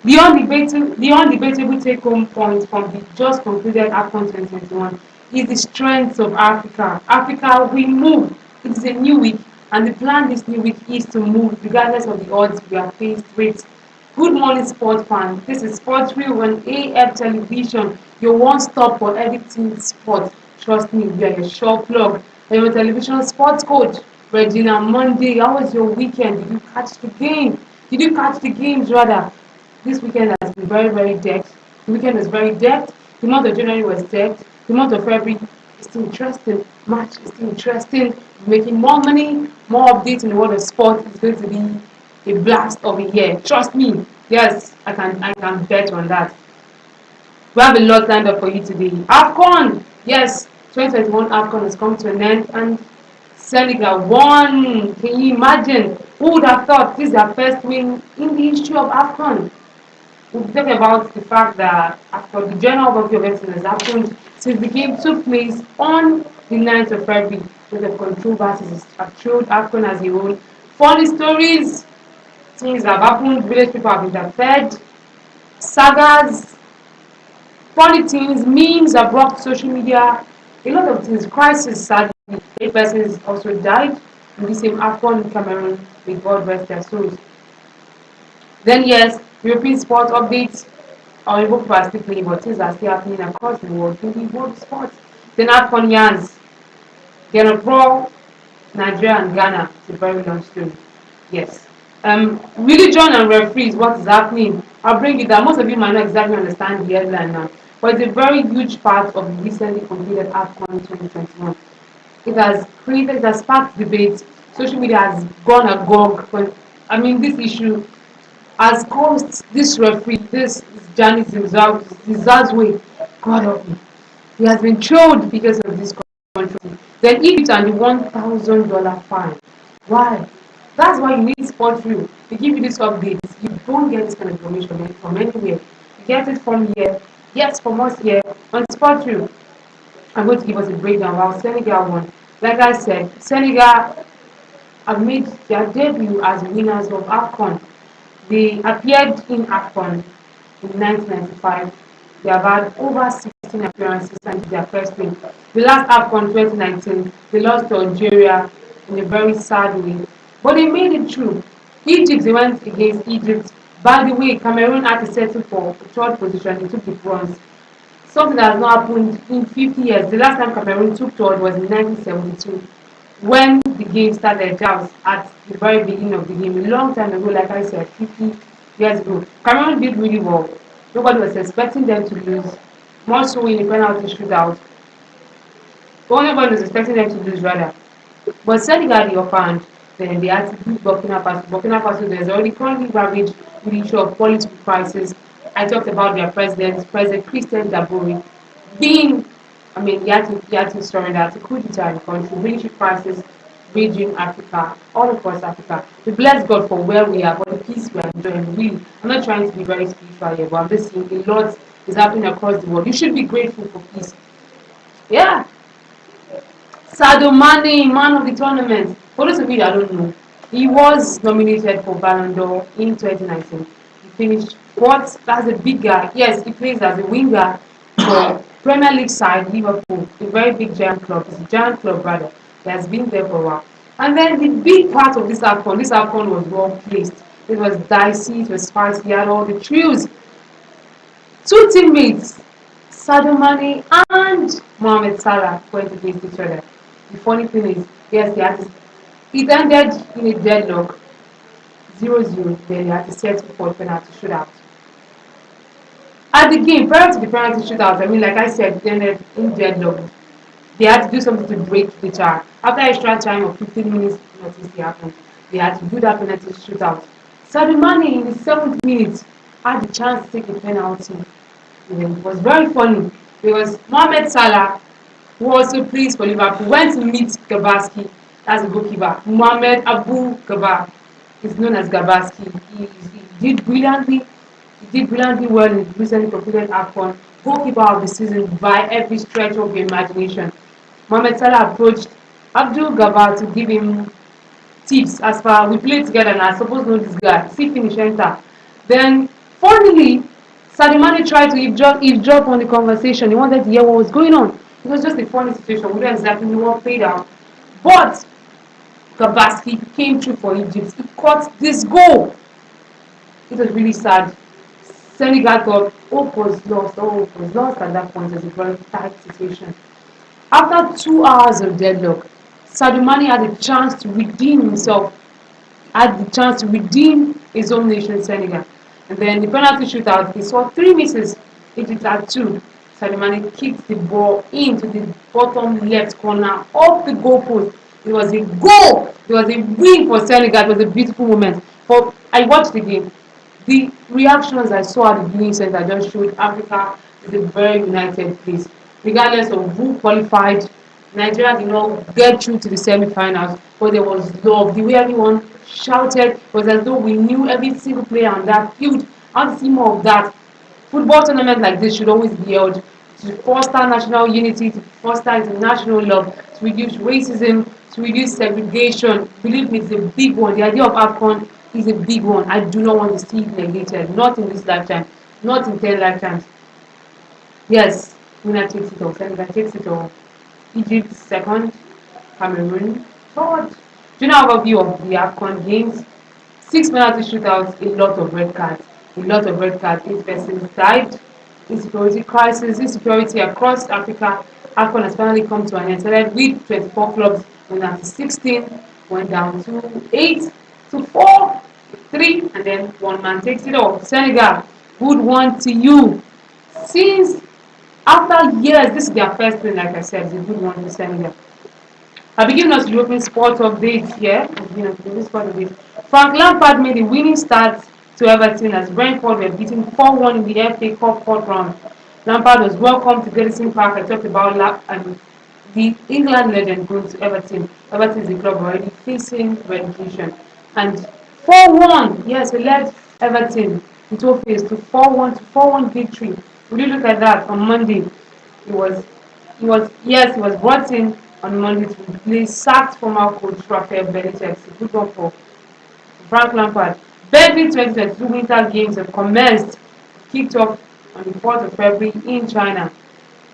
The undebatable take-home point from the just concluded AFCON 2021 is the strength of Africa. Africa, we move. It is a new week, and the plan this new week is to move regardless of the odds we are faced with. Good morning, sport fans. This is Sports Real on AF Television, your one-stop for everything sport. Trust me, we are your sure plug. I'm your television sports coach, Regina Monday. How was your weekend? Did you catch the game? Did you catch the games rather? This weekend has been very, very decked. The weekend was very decked. The month of January was decked. The month of February is still interesting. March is still interesting. Making more money, more updates in the world of sport is going to be a blast of a year. Trust me. Yes, I can bet on that. We have a lot lined up for you today. AFCON! Yes, 2021 AFCON has come to an end and Senegal won. Can you imagine? Who would have thought this is their first win in the history of AFCON? We'll talk about the fact that after the general overview of everything has happened since the game took place on the 9th of February, with the controversies have thrown AFCON as a whole. Funny stories, things that have happened, village people have interfered, sagas, funny things, memes have rocked social media, a lot of things, crisis sadly. 8 persons also died in the same AFCON in Cameroon, with God rest their souls. Then yes, European sports updates. Our Igbo people are still playing, but things are still happening across the world in the world sports. Then AFCON yarns. Gernot, Rohr, Nigeria and Ghana. It's a very long story. Yes. Religion and referees, what is happening? I'll bring it down. Most of you might not exactly understand the headline now, but it's a very huge part of the recently completed AFCON 2021. It has sparked debate. Social media has gone agog. But I mean, this issue has caused this referee, this Gianni Zizazwe, God help me, he has been trolled because of this controversy. Then Egypt and the $1,000 fine. Why? That's why you need Sport View. To give you this update. You don't get this kind of information from anywhere. You get it from here. Yes, from us here on Sport View. I'm going to give us a breakdown while Senegal won. Like I said, Senegal have made their debut as winners of AFCON. They appeared in AFCON in 1995. They have had over 16 appearances since their first win. The last AFCON 2019, they lost to Algeria in a very sad way. But they made it through. Egypt, they went against Egypt. By the way, Cameroon had to settle for third position. They took the bronze. Something that has not happened in 50 years. The last time Cameroon took third was in 1972 when the game started. That was at the very beginning of the game, a long time ago, like I said, 50 years ago. Cameroon did really well. Nobody was expecting them to lose, more so in the penalty shootout. But nobody was expecting them to lose, rather. But Senegal, the upper hand, then they had to beat Burkina Faso. Burkina Faso, there's already currently ravaged with the issue of political crisis. I talked about their president, President Christian Dabori, being, I mean, he had to surrender to coup d'etat in the country, military crisis, raging Africa, all across Africa. We bless God for where we are, for the peace we are enjoying. Really, I'm not trying to be very spiritual here, but I'm just saying a lot is happening across the world. You should be grateful for peace. Yeah. Sadio Mane, man of the tournament. For those of you that don't know, he was nominated for Ballon d'Or in 2019. He finished fourth. That's a big guy. Yes, he plays as a winger for Premier League side Liverpool, a very big giant club. It's a giant club rather. He has been there for a while. And then the big part of this AFCON was well placed. It was dicey, it was spicy, he had all the thrills. Two teammates, Sadio Mane and Mohamed Salah, went against each other. The funny thing is, yes, they had to, it ended in a deadlock, 0-0. Then they had to settle for penalty shootout. At the game, prior to the penalty shootout, I mean, like I said, it ended in deadlock. They had to do something to break the tie. After extra time of 15 minutes, nothing happened. They had to do that penalty shootout. Sadio Mane in the 7th minute had the chance to take the penalty. It was very funny because Mohamed Salah, who also plays for Liverpool, went to meet Gabaski, that's the goalkeeper. Mohamed Abu Gaba is known as Gabaski. He did brilliantly. He did brilliantly well in the recently completed AFCON. Goalkeeper of the season by every stretch of your imagination. Mohamed Salah approached Abdul Gaba to give him tips as far we played together and I suppose know this guy. See finish enter. Then Funnily, Sadio Mane tried to eavesdrop on the conversation. He wanted to hear what was going on. It was just a funny situation. We don't exactly know what played out. But Gabaski came through for Egypt. He caught this goal. It was really sad. Senegal thought hope was lost. Oh, hope was lost at that point. It was a very tight situation. After 2 hours of deadlock, Sadio Mane had a chance to redeem himself, had the chance to redeem his own nation, Senegal. And then the penalty shootout, he saw 3 misses. Egypt had 2. Sadio Mane kicked the ball into the bottom left corner of the goalpost. It was a goal. It was a win for Senegal. It was a beautiful moment. But I watched the game. The reactions I saw at the viewing center just showed Africa is a very united place. Regardless of who qualified, Nigeria did not get through to the semi-finals, but there was love. The way everyone shouted was as though we knew every single player on that field. I want to see more of that. Football tournaments like this should always be held to foster national unity, to foster international love, to reduce racism, to reduce segregation. Believe me, it's a big one. The idea of AFCON is a big one. I do not want to see it negated. Not in this lifetime. Not in 10 lifetimes. Yes, winner takes it all. Senegal takes it all. Egypt second. Cameroon third. General overview of the AFCON games. 6 penalty shootouts, a lot of red cards. A lot of red cards. 8 persons died. Insecurity crisis, insecurity across Africa. AFCON has finally come to an end. Started with 24 clubs, went down to 16, went down to 8, to 4, 3, and then one man takes it off. Senegal, good one to you. Since after years, this is their first win, like I said, it's a good one to Senegal. I'll be giving us European sport updates here. Frank Lampard made a winning start to Everton as Brentford were beaten 4-1 in the FA Cup fourth round. Lampard was welcomed to Goodison Park. I talked about the England legend going to Everton. Everton is a club already facing relegation. And 4-1, yes, we led Everton in trophies to 4-1 to 4-1 victory. Would you look at that on Monday? It was he was brought in on Monday to replace sacked former coach Rafael Benitez. A good one for Frank Lampard. Berlin 2022 Winter Games have commenced, kicked off on the 4th of February in China.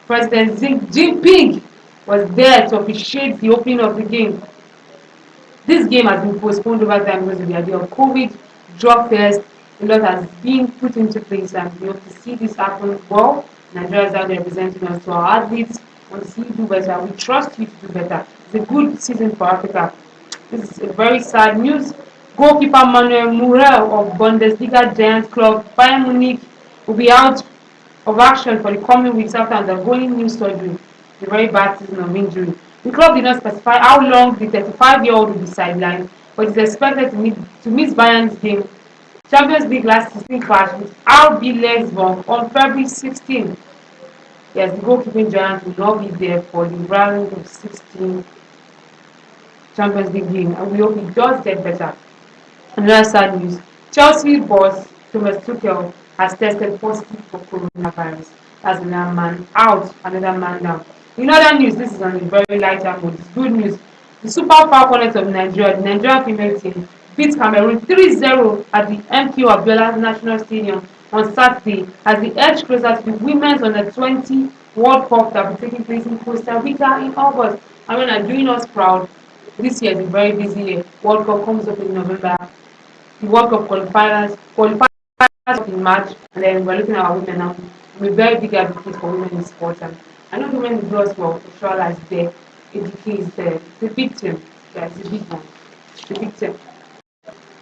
President Xi Jinping was there to officiate the opening of the game. This game has been postponed over time because of the idea of COVID, drug test. A lot has been put into place, and we hope to see this happen well. Nigeria is out there representing us, to our athletes. Want to see you do better. We trust you to do better. It's a good season for Africa. This is a very sad news. Goalkeeper Manuel Murel of Bundesliga giant club Bayern Munich will be out of action for the coming weeks after undergoing knee surgery. A very bad season of injury. The club did not specify how long the 35-year-old will be sidelined, but is expected to miss Bayern's game Champions League last season clash with RB Leipzig on February 16. Yes, the goalkeeping giant will not be there for the round of 16 Champions League game, and we hope he does get better. Another sad news: Chelsea boss Thomas Tuchel has tested positive for coronavirus. That's another man out, another man down. In other news, this is on a very lighter note. It's good news. The Super Falconets of Nigeria, the Nigerian female team, beat Cameroon 3-0 at the MKO Abiola National Stadium on Saturday as they edge closer to the Women's Under-20 World Cup that will be taking place in Costa Rica in August. I mean, are doing us proud. This year is a very busy year. World Cup comes up in November. The World Cup qualifiers in March, and then we're looking at our women now. We're very big advocates for women in sports, and I know women do as well. Sure as there, educate is there. It's a big team. Yeah, it's a big one. It's a big team.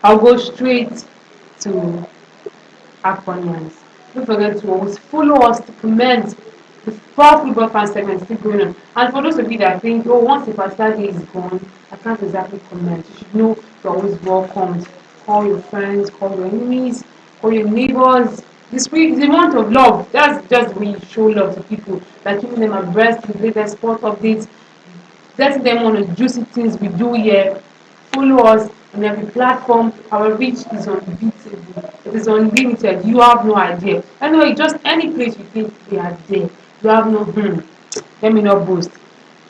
I'll go straight to AFCON. Don't forget to always follow us to comment. The Proud Football Fan segment is still going on. And for those of you that think, oh, once the particular day is gone, I can't exactly comment. You should know you're always welcomed. Call your friends, call your enemies, call your neighbors. This week is a month of love. That's just when you show love to people. Like keeping them abreast with the latest sport updates, letting them on the juicy things we do here. Follow us on every platform. Our reach is unbeatable. It is unlimited. You have no idea. Anyway, just any place you think we are there. You have no Let me not boast.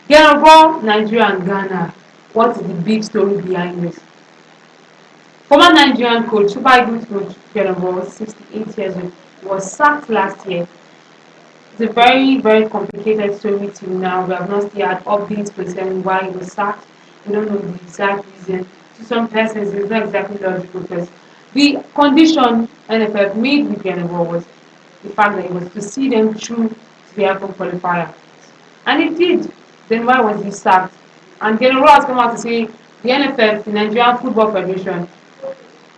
Gernot, Rohr, Nigeria and Ghana. What is the big story behind this? Former Nigerian coach, Super Eagles coach Gernot, 68 years old, was sacked last year. It's a very, very complicated story till now. We have not still had updates concerning why he was sacked. We don't know the exact reason. To some persons, it's not exactly logical because the condition NFF made with Gernot was the fact that it was to see them through to the AFCON qualifier. And it did. Then why was he sacked? And Gernot has come out to say the NFF, the Nigerian Football Federation,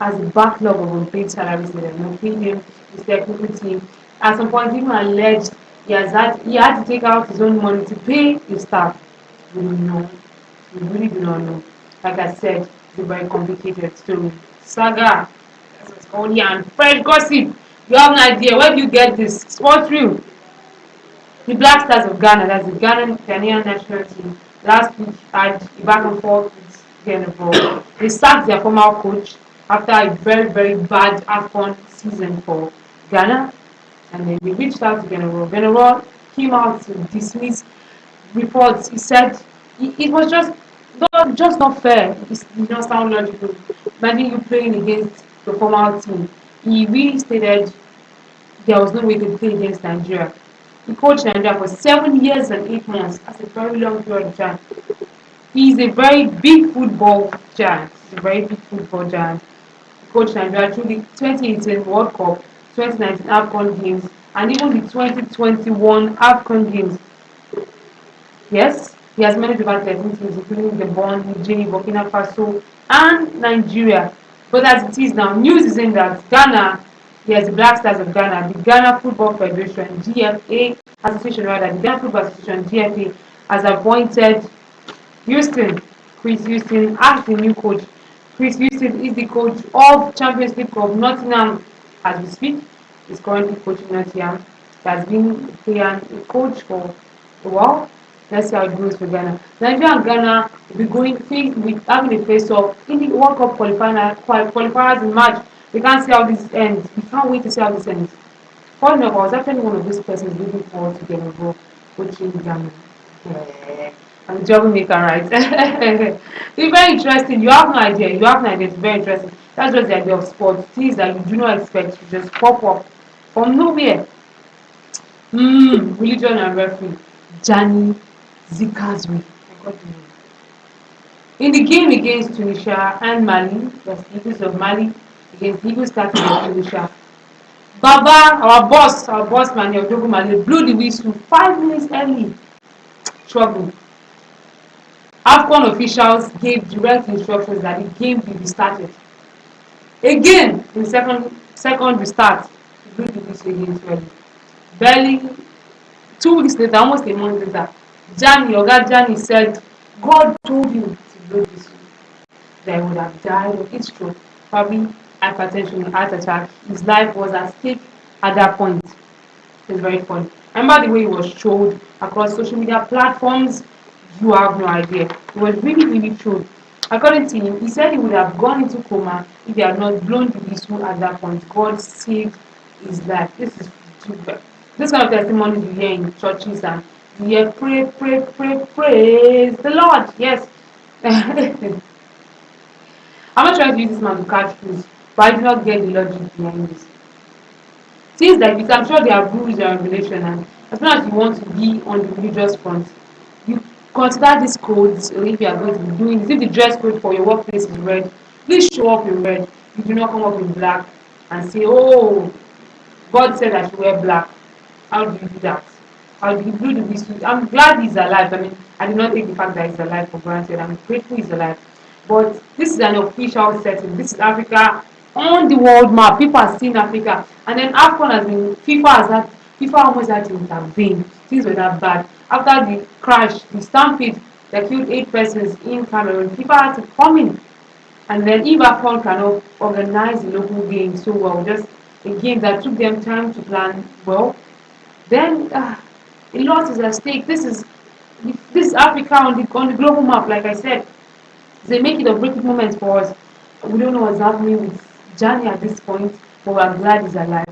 has a backlog of unpaid salaries that have not paid him, his technical team. At some point, even alleged he had to take out his own money to pay his staff. We don't know. We really do not know. Like I said, it's a very complicated story. Saga. That's what's called here. And fresh gossip. You have no idea. Where do you get this? Sports real. The Black Stars of Ghana, that's the Ghanaian national team, last week had a back and forth with Gernot. They sacked their former coach after a very, very bad AFCON season for Ghana, and then they reached out to Gernot. Gernot came out to dismiss reports. He said it was just not fair. It did not sound logical. Imagine you playing against the former team. He really stated there was no way to play against Nigeria. He coached Nigeria for 7 years and 8 months. That's a very long period of time. He's a very big football giant. He's a very big football giant. He coached Nigeria through the 2018 World Cup, 2019 AFCON games, and even the 2021 AFCON games. Yes, he has managed over 13 teams, including Gabon, Niger, Burkina Faso, and Nigeria. But as it is now, news is in that Ghana, yes, the Black Stars of Ghana, the Ghana Football Federation, GFA Association, rather, the Ghana Football Association, GFA, has appointed Houston, Chris Houston, as the new coach. Chris Houston is the coach of Champions League of Nottingham as we speak. He's currently coaching Nottingham. He has been a coach for a while. Let's see how it goes for Ghana. Nigeria and Ghana will be having a face off in the World Cup qualifiers in March. We can't see how this ends. We can't wait to see how this ends. Funny enough, I was actually one of those persons looking forward to getting involved coaching Ghana. Yeah. I'm a troublemaker, right? It's very interesting. You have no idea. You have no idea. It's very interesting. That's just the idea of sports. Things that you do not expect to just pop up from nowhere. Religion and referee. Gianni Zikazwe. In the game against Tunisia and Mali, that's the Eagles of Mali against the Eagles starting of Tunisia. Baba, our boss man, Odogo Mali, blew the whistle 5 minutes early. Trouble. AFCON officials gave direct instructions that the game be restarted. Again, in the second restart, he blew the whistle against Mali. Barely 2 weeks later, almost a month later, Oga Gianni said, God told him to blow this whistle. That he would have died of heat stroke, probably hypertension, heart attack. His life was at stake at that point. It's very funny. Remember the way he was trolled across social media platforms? You have no idea. It was really, really trolled. According to him, he said he would have gone into coma if he had not blown the whistle at that point. God saved his life. This is too bad. This kind of testimonies you hear in churches and you hear pray, pray, pray, praise the Lord. Yes. I'm not trying to use this man to catch crews, but I do not get the logic behind this. Things like this, I'm sure there are rules and regulations, and as long as you want to be on the religious front, you consider these codes, or if you are going to be doing, if the dress code for your workplace is red, please show up in red. You do not come up in black and say, oh, God said I should wear black. How do you do that? How do you do the whistle? I'm glad he's alive. I mean, I do not take the fact that he's alive for granted. I'm grateful he's alive. But this is an official setting. This is Africa on the world map. People are seeing Africa. And then AFCON has been, FIFA almost had to intervene. Things were that bad. After the crash, the stampede that killed 8 persons in Cameroon, FIFA had to come in. And then if AFCON cannot organize the local game so well, just a game that took them time to plan well, then a lot is at stake. This is Africa on the global map, like I said. They make it or break it moment for us. We don't know what's happening with Gianni at this point, but we're glad he's alive.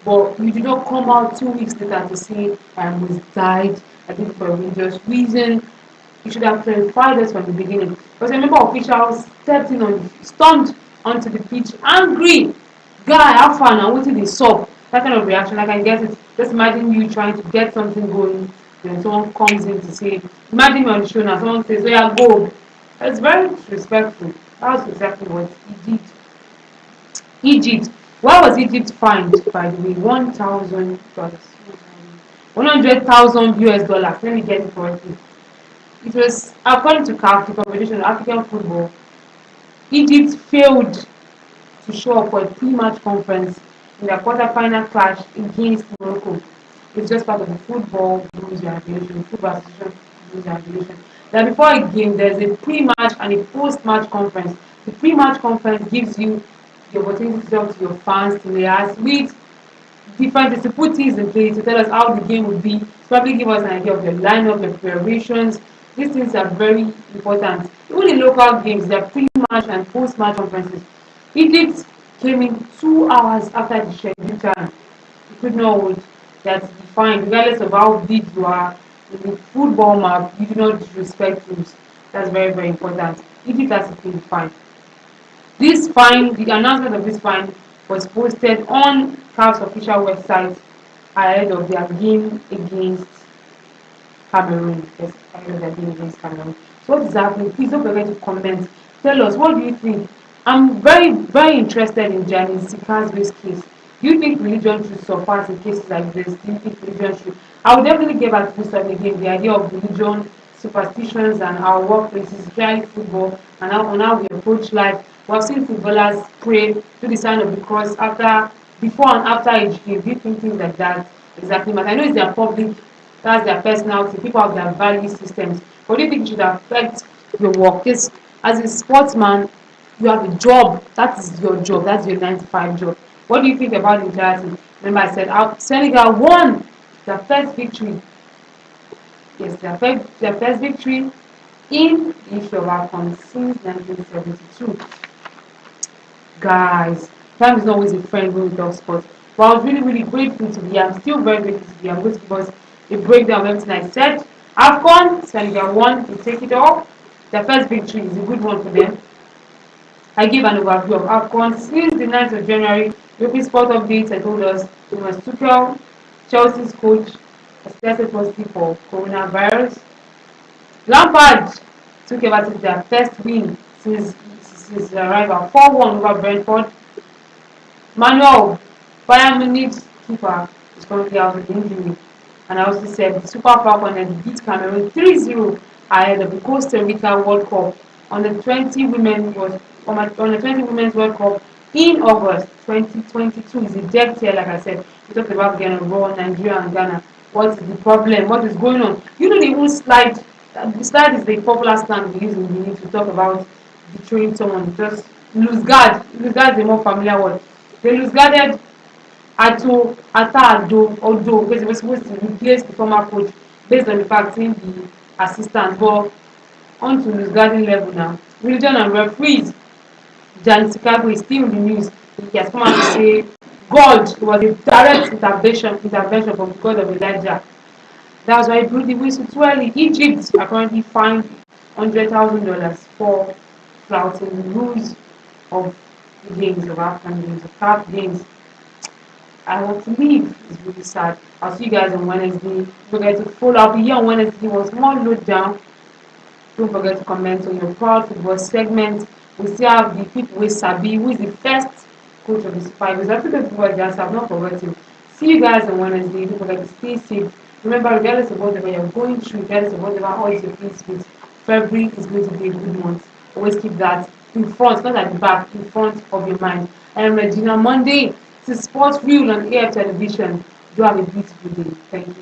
But you do not come out 2 weeks later to say he's died, I think for a religious reason. You should have clarified this from the beginning. Because I remember officials stepped in on stormed onto the pitch, angry. Guy, have fun and wetin dey sup? That kind of reaction, I can get it. Just imagine you trying to get something going, then someone comes in to say, imagine me on the show now, someone says, oh yeah, go. It's very disrespectful. That was exactly what he did. Egypt. Why was Egypt fined, by the way? $1,000. 100,000 US dollars. Let me get it correctly. It was according to CAF, the Confederation of African Football. Egypt failed to show up for a pre-match conference in their quarter-final clash against Morocco. It's just part of the football rules and regulation, football association rules and regulation. That before a game, there's a pre-match and a post-match conference. The pre-match conference gives you the opportunity to talk to your fans, to liaise with different, to put things in place, to tell us how the game would be, to probably give us an idea of the lineup, the preparations. These things are very important. Even in local games, there are pre-match and post-match conferences. Egypt came in 2 hours after the scheduled time. You could not hold that you find, regardless of how big you are in the football map, you do not disrespect rules. That's very, very important. Egypt has to pay the fine. This fine, the announcement of this fine was posted on CAF's official website ahead of their game against Cameroon. Yes, ahead of their game against Cameroon. So what is happening? Please don't forget to comment. Tell us, what do you think? I'm very, very interested in Janice Sika's case. Do you think religion should surpass in cases like this? Do you think religion should? I would definitely get back to this one again, the idea of religion, superstitions, and our workplaces, especially football, and how, on how we approach life. We have seen footballers pray to the sign of the cross after, before and after each game. Do you think things like that exactly matter? I know it's their public, that's their personality, people have their value systems. But do you think it should affect your work? Because as a sportsman, you have a job. That is your job. That's your 9 to 5 job. What do you think about the entire thing? Remember, I said Senegal won their first victory. Yes, their first victory in the history of AFCON since 1972. Guys, time is not always a friend when we talk sports. But I was really, really grateful to be here. I'm still very grateful to be here. I'm going to give us a breakdown of everything I said. AFCON, Senegal won. They take it off. Their first victory is a good one for them. I gave an overview of AFCON since the 9th of January. European Sport Updates, I told us Thomas Tuchel, Chelsea's coach, has tested positive for coronavirus. Lampard took Everton to their first win since his arrival, 4-1 over Brentford. Manuel, Bayern Munich's keeper, is currently out with injury. And I also said the Super Falcons beat Cameroon 3-0 ahead of the Costa Rica World Cup on the 20 Women's World Cup in August 2022. Is a dead year, like I said. We talked about Gernot, Rohr, Nigeria and Ghana. What is the problem? What is going on? You know, they even slide. The slide is the popular slang we use in Benin to talk about betraying someone. Just lose guard. Lose guard is a more familiar word. They lose guarded Odo, because he was supposed to replace the former coach based on the fact in the assistant. But on to lose guarding level now. Religion and referees. Jan Chicago is still in the news. He has come out to say God was a direct intervention from the God of Elijah. That's why he blew the whistle too early. Egypt are currently fined $100,000 for flouting the rules of the games, of African games, of CAF games. I have to leave. It's really sad. I'll see you guys on Wednesday. Don't forget to follow. I'll be here on Wednesday. Was more load down. Don't forget to comment on your proud football segment. We still have the people with Sabi, who is the first coach of the Super Eagles. I think the football guys have not forgotten. See you guys on Wednesday. Don't forget to stay safe. Remember, regardless of whatever you're going through, regardless of whatever odds you're faced with, February is going to be a good month. Always keep that in front, not at the back, in front of your mind. I am Regina Monday. This is Sports Real on AF Television. Do have a beautiful day. Thank you.